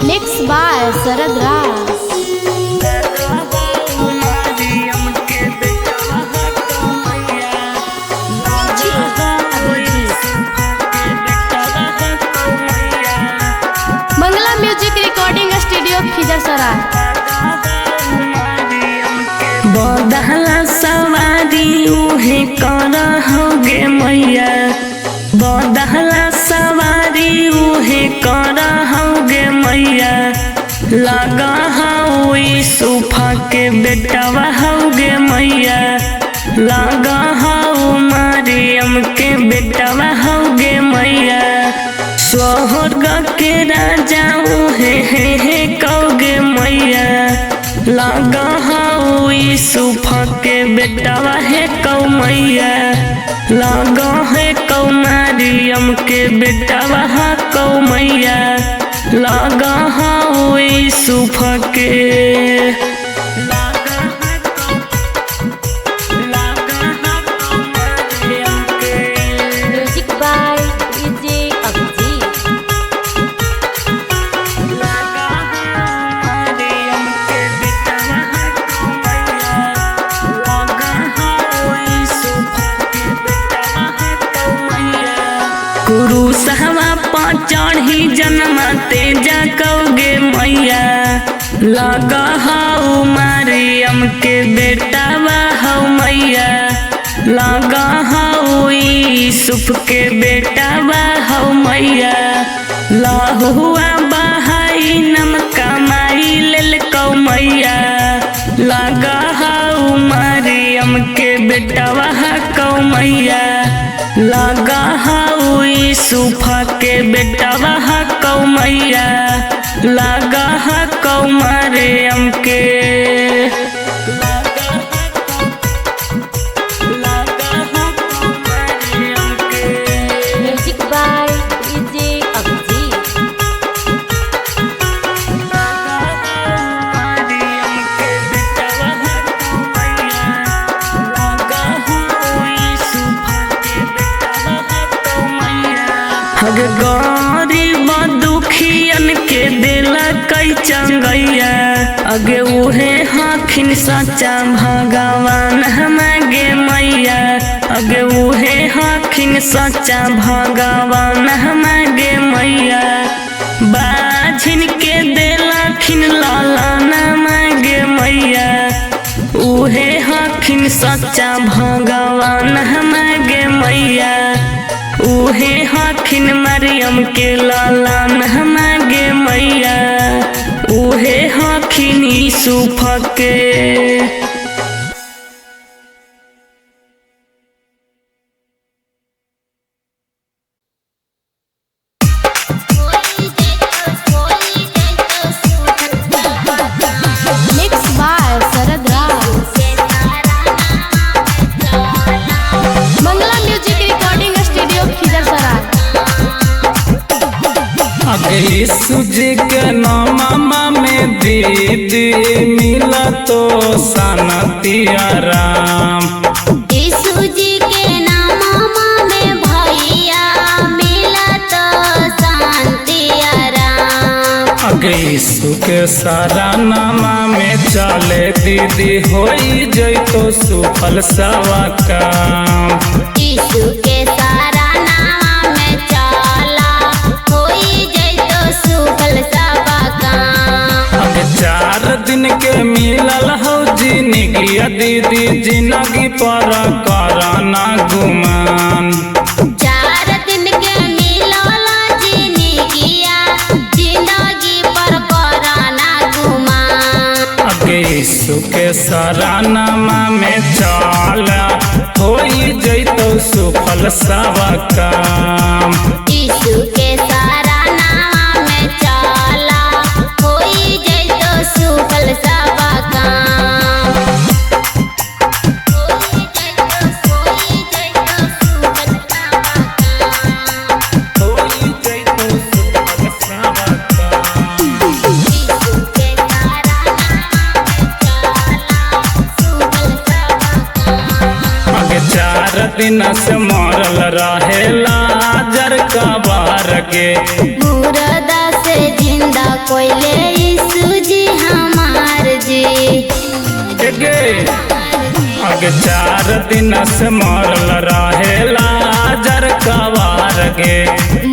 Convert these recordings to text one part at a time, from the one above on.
Mix by Sharad Raj. Mangla music recording studio Khizarsarai. बदहला सवारी उहे करहोगे मैया, बदहला सवारी उहे करहोगे मैया। लगा हई सूफा के बेटवा होगे मैया, लगा हऊ मरियम के बेटवा होगे मैया। स्वर्ग के राजा उहे कहोगे मैया, लगा हऊ सूफा के बेटवा है कौ मैया। लगा है कौ मरियम के बेटवा है कौ मैया, लगा हऊ सूफा के। Music by DJ Abhijeet. गुरु सहवा चढ़ी जन्मते जाकोगे मैया, लगा हऊ मरियम के बेटावा हऊ मैया। लगा हऊ यूसुफ के बेटावा हऊ मैया। लहुआ बहाई नम कमाई लेल कौ मैया, लगा हऊ मरियम के बेटावा कौ मैया। लगा हऊ यूसुफा के बेटावा कौ मैया, लगा कौ मरियम के। Music by DJ Abhijeet. हग गरीब दुखियन के दिला कई चंगैया, अगे उहे हखिन सच्चा भगवान हमागे मैया। अगे उहे हखिन सच्चा भगवान हमागे मैया। बाझिन के दिलाखिन लालन मागे मैया, उहे हखिन सच्चा भगवान हमागे मैया। उहे हखिन मरियम के लालन हमागे मैया, उहे हखिन यूसुफ के। Mix by Sharad Raj. Mangla music recording studio Khizarsarai. अगे सूजी के नामा में दीदी मिला तो सनती आराम। यीशु जी के नामा में भैया मिला तो शांति आराम। अगे यीशु के सारा नामा में चले दीदी होई जैतो सुफल सवा काम। यीशु के सारा नाम में चला होई जैतो सुफल सवा काम। अगे 4 दिन के मिलल हो जिंदगी दीदी, जिंदगी पर कराना गुमान। 4 दिन के मिलल जिंदगिया, जिंदगी पर कराना गुमान। अगे यीशु के सारा नामा में चला होई जैतो सुफल सवा काम। यीशु के सारा नाम में चला होई जैतो सुफल सवा काम। होई जैतो सुफल सवा काम। होई जैतो सुफल सवा काम। यीशु के सारा नाम में चला सुफल सवा काम। अगे 4 दिन से मरल रहेला जर का बार के, मुर्दा से जिंदा कोइले यीशु जी हमार जी। गे आगे 4 दिन से मरल रहेला जर कवार गे।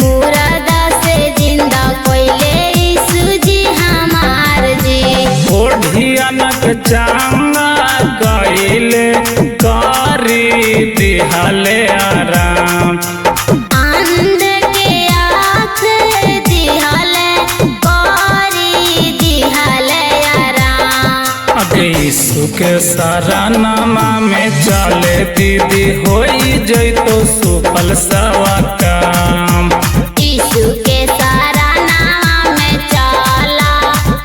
मुर्दा से जिंदा कोइले यीशु जी हमार जी। ओढ़ियनक चांगा गईले करी दिहले आराम। अंध के आँख दिहले करी दिहले आराम। अगे यीशु के सारा नामा में चले दीदी होई जैतो सुफल सवा काम। यीशु के सारा नाम में चला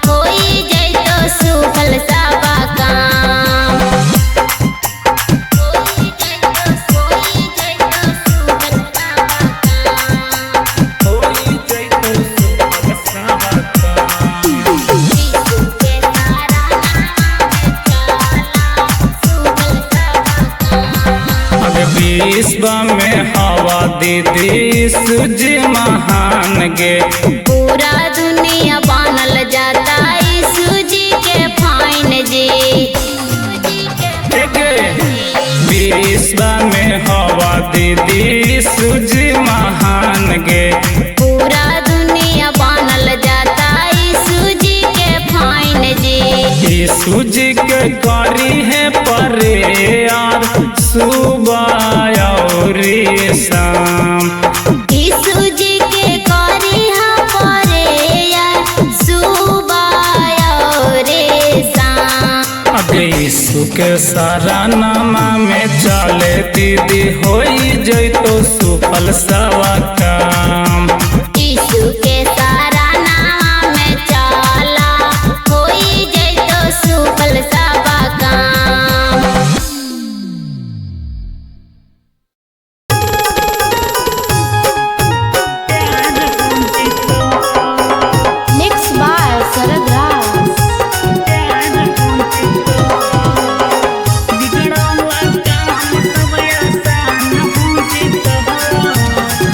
होई जैतो सुफल सब काम। होई जैतो सुफल सब काम। होई जैतो सुफल सवा काम। यीशु के सारा नाम में चला सुफल सब काम। अगे विश्व में हवा दीदी सूजी महान गे। पूरा दुनिया बनल जाता यीशु जी के फाइन जी। विश्व में हवा दीदी सूजी महान गे। पूरा दुनिया बनल जाता यीशु जी के फाइन जी। यीशु जी के करी है परे यार सुबह और शाम। यीशु जी के करी हा परे यार सुबह और शाम। अगे यीशु के सारा नामा में चले दीदी होई जैतो सुफल सवा काम। यीशु के सारा नाम में चला होई जैतो सुफल सब काम। Mixed by Sarad Raj।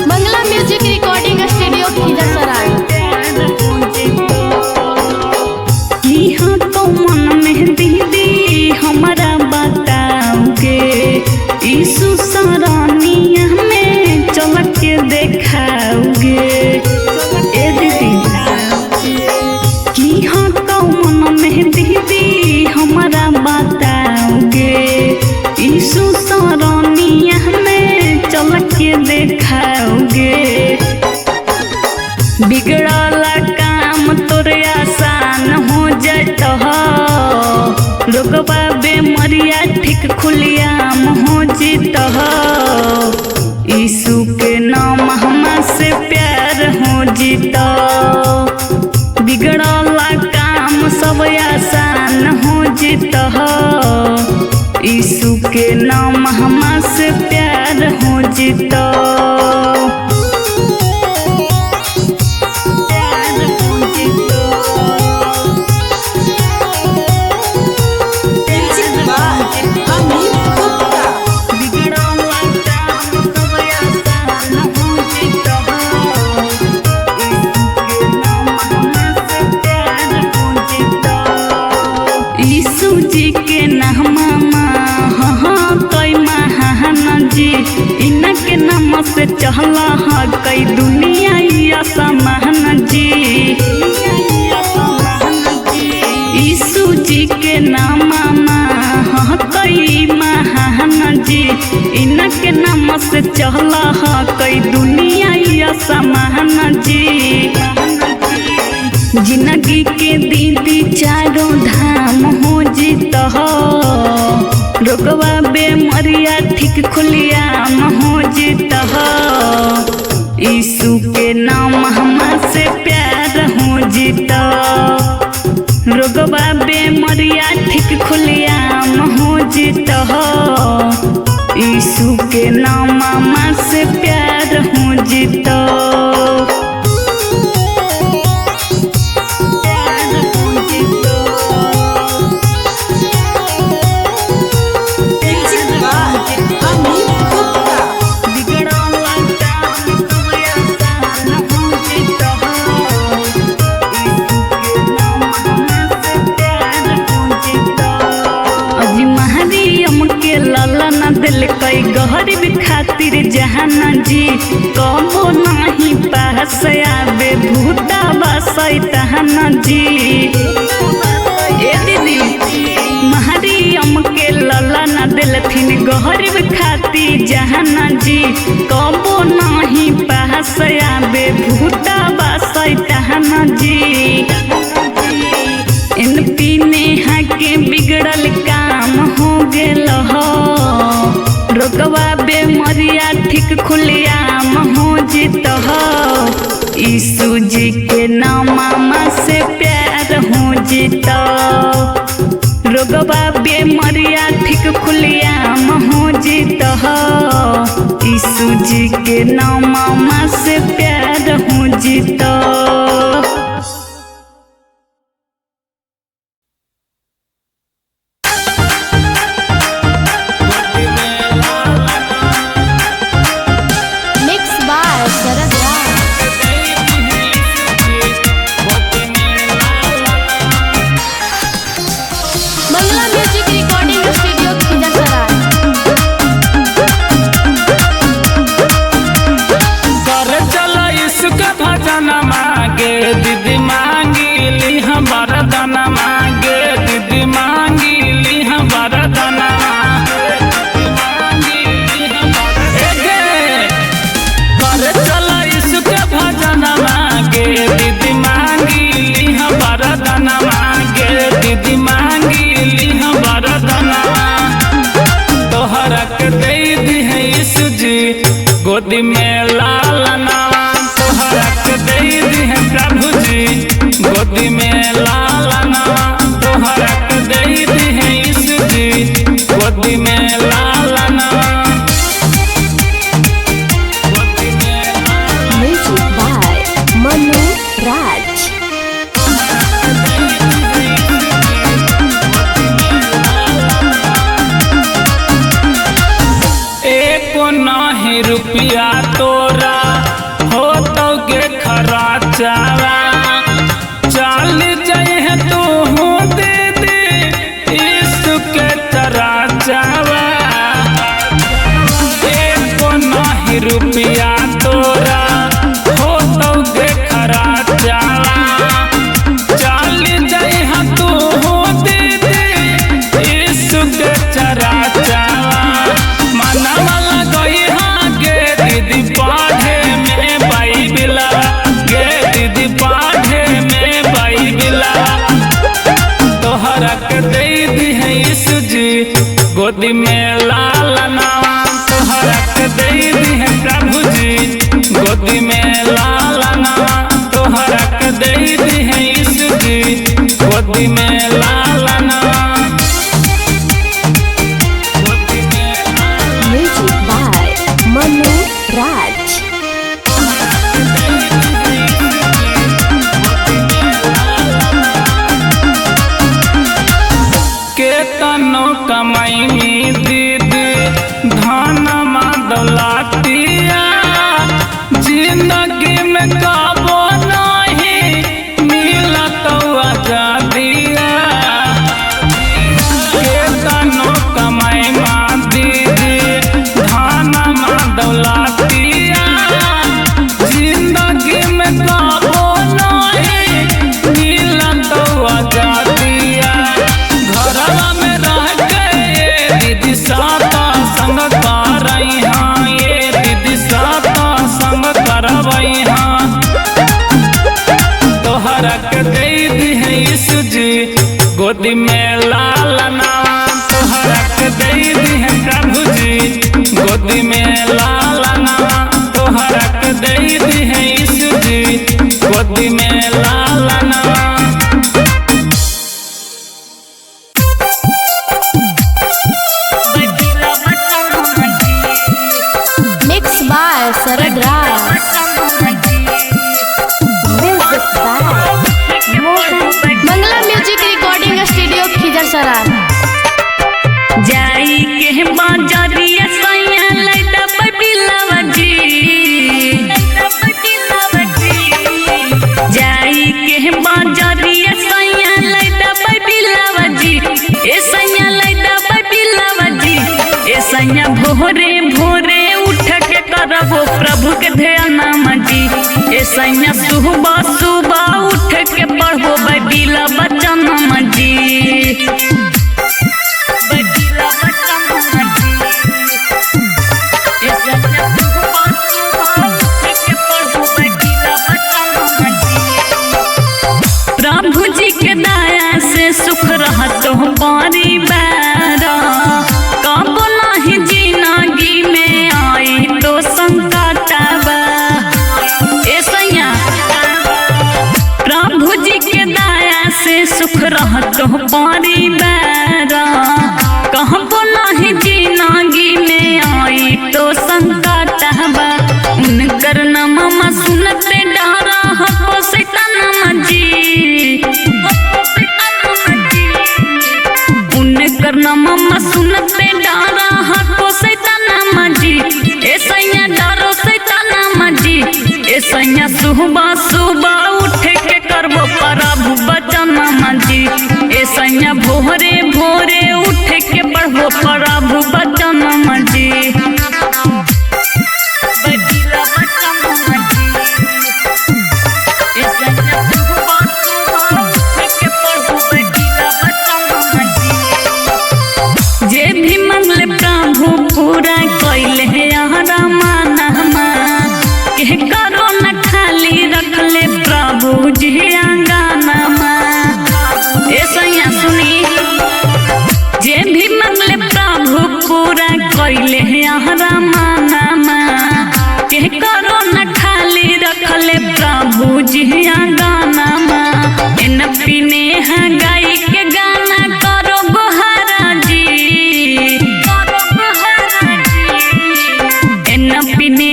Mangala music recording studio Khizarsarai. यहाँ तो मन में दीदी हमारा बताओगे यीशु सरानिया में चल के देखाओगे। ए दीदी यहाँ तो मन में दीदी हमारा बताओगे यीशु सरानिया में चल के देखाओगे। बिगड़ला काम तोरे आसान हो जाता हो। रोगवा बेमरिया ठीक खुलियाम हो जीता हो। यीशु के नाम हमा से प्यार हो जीता। बिगड़ला काम सब आसान हो जीता हो। यीशु के नाम हमा से प्यार हो जीता। यीशु जी के नाम कई महान जी। इनके नाम से चहला कई दुनिया या समान जी। यीशु जी के नाम कई महान जी। इनके नाम से चहला कई दुनिया या समान जी। जिंदगी के दीदी चारों धाम हो जीता हो। रोगवा बेमरिया ठीक खुलियाम हो जीता हो। यीशु के नाम हमा से प्यार हो जीता। रोगवा बेमरिया ठीक खुलियाम हो जीता हो। यीशु के नाम हमा से प्यार हो जीता। जहान जी कबो नहीं पास आवे भूतावा शैतान जी। ए दीदी महरियम के लला न दिलथिन गरीब खाती जहान जी कबो नहीं पास आवे भूतावा शैतान जी। इन पीने के बिगड़ल काम हो गेल हो रोगवा बेमरिया ठीक खुलियाम हो जित हो यीशु जी के नामा से प्यार हो जित रोगवा बेमरिया ठीक खुलियाम हो जित हो यीशु जी के नामा से प्यार हो जित। गोदी में लालना तोहरा के दे दी है प्रभु जी गोदी में लालना तोहरा के दे दी है यीशु जी गोदी में लालना। Music by Manu Raj। एको नहीं रुपया तोरा हो तो के खराचावा चल जाए तू हूँ दीदी यीशु के चराचावा। एको नहीं रुपया तोरा हो तो के खराचावा चल जाए तू हूँ दीदी यीशु के चराचावा। मनवा लगई हाँ गे दीदी पढ़े में बाइबिला गे दीदी पढ़े में बाइबिला तोहरा के दे दी है यीशु जी गोदी में लालना तोहरा के दे दी है प्रभु जी गोदी में लालना तोहरा के दे दी है यीशु जी गोदी में लालना। Music by Manu Raj। केतनो कमाई दीदी धन दौलतिया जिंदगी में कबो नहीं मिलत आजादिया। केतनो कमाई दीदी धन दौलतिया जिंदगी में कबो नहीं मिलत आजादिया। घरवा में रह के दीदी साता संग करई हाँ ये दीदी साता संग करवई हाँ प्रभु के ध्यान जी। ए सैया सुबह सुबह उठ के पढ़ो बाइबिल वचन जी। प्रभु जी के दया से सुख रहत हो परिवार, कब नहीं जिंदगी में आई तो संकट बा। ए सैया प्रभु जी के दया से सुख रहत हो परिवार, कब नहीं जिंदगी में आई तो संकट बा। उनकर नाम सुनते डरा हो शैतान जी। उनकर नाम सुनते डरा हो शैतान जी। ए सैया डरो शैतान जी। ए सैया सुबह सुबह उठ के करबो प्रभु वचन जी। ए सैया भोरे भोरे उठ के पढ़बो प्रभु वचन जी। जे भी मंगले प्रभु पूरा कैले यारा मानमा, के करो न खाली रखले प्रभु जी आंगनमा। ए सैया सुनी, जे भी मंगले प्रभु पूरा कैले यारा मानमा, के करो न खाली रखले प्रभु जी आंगनमा। इन पीने गाई के गाना करो गोहारा जी। इन पीने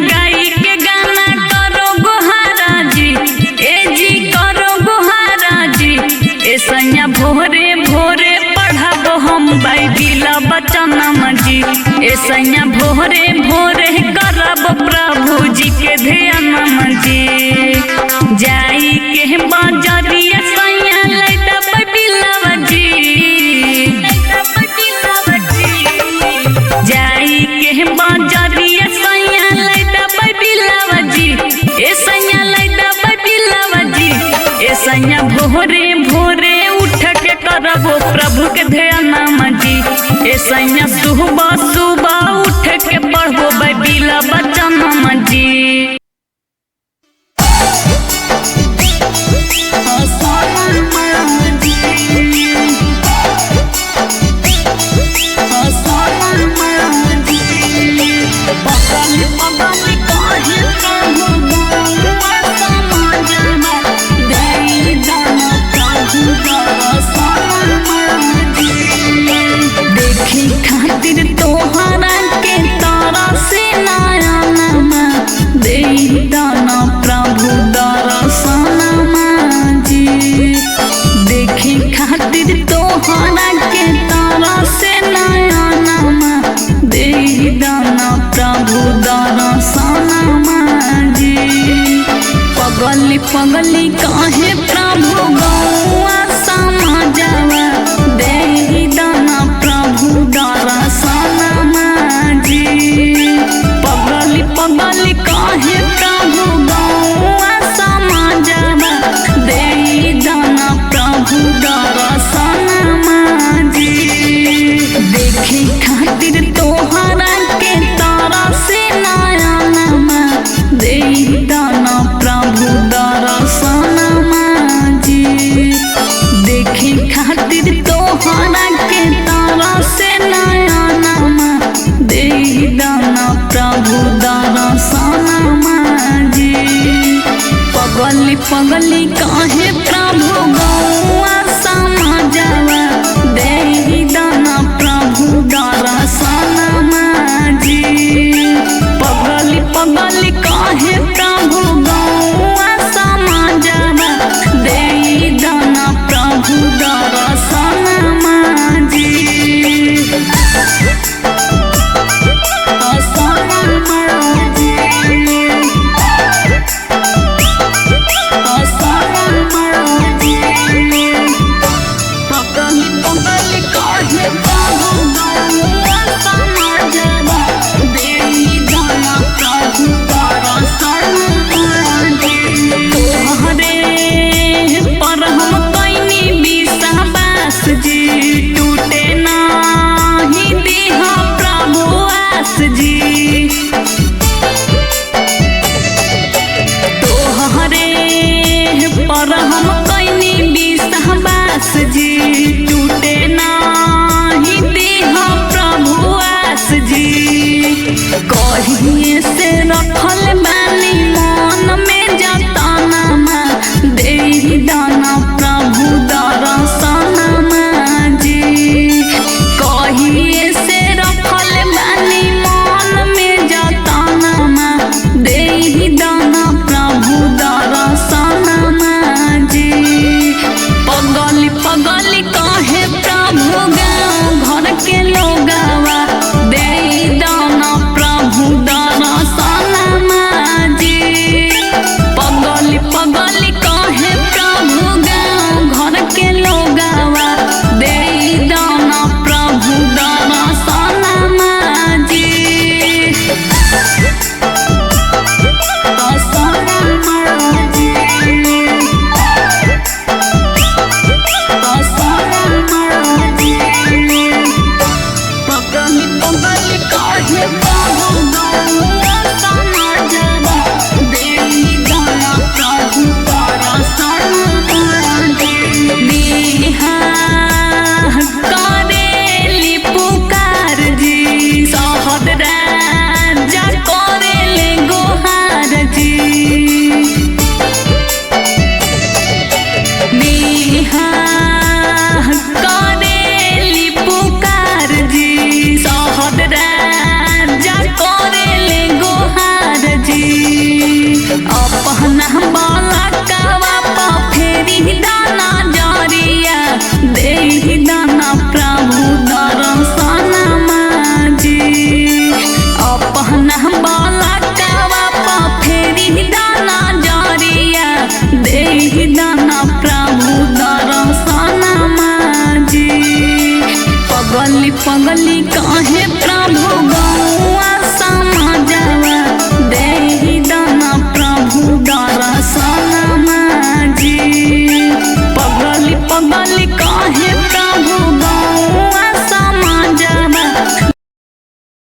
गाई के गाना करो गोहारा जी। ए जी करो गोहारा जी। ए सैया भोरे भोरे पढ़बो हम बाइबिल वचन जी। ए सैया भोरे भोरे करब प्रभु जी के ध्यान जी। जाई के बाजरिया सैया लैदा बाइबिल जी। जाई के बाजरिया सैया लैदा बाइबिल जी। ए सैया लैदा बाइबिल जी। ए सैया भोरे भोरे उठ के करबो प्रभु के ध्यान जी। ए सैया सुबह सुबह उठ के पढ़बो बाइबिल वचन जी। देखी खातिर तोहरा के तारा से नयनमा, दे दाना प्रभु दर्शनमा जी। देखी खातिर तोहरा के तारा से नयनमा, दे दाना प्रभु दर्शनमा जी। पगली पगली काहे प्रभु गौआ समाजवा, दे दाना प्रभु दर्शनमा जी। पगली पगली काहे प्रभु गौआ समाजवा, दे दाना प्रभु दर्शनमा जी। देखी खातिर तोहरा के तारा से नयनमा, दे दाना प्रभु दर्शनमा जी। देखी खातिर तोहरा के तारा से नयनमा, दे दाना प्रभु दर्शनमा जी। पगली पगली काहे प्रभु गौआ समाजवा, दे दाना प्रभु दर्शनमा जी। पगली पगली काहे प्रभु गौआ समाजवा, दे दाना प्रभु दर्शनमा जी। दर्शनमा जी। जी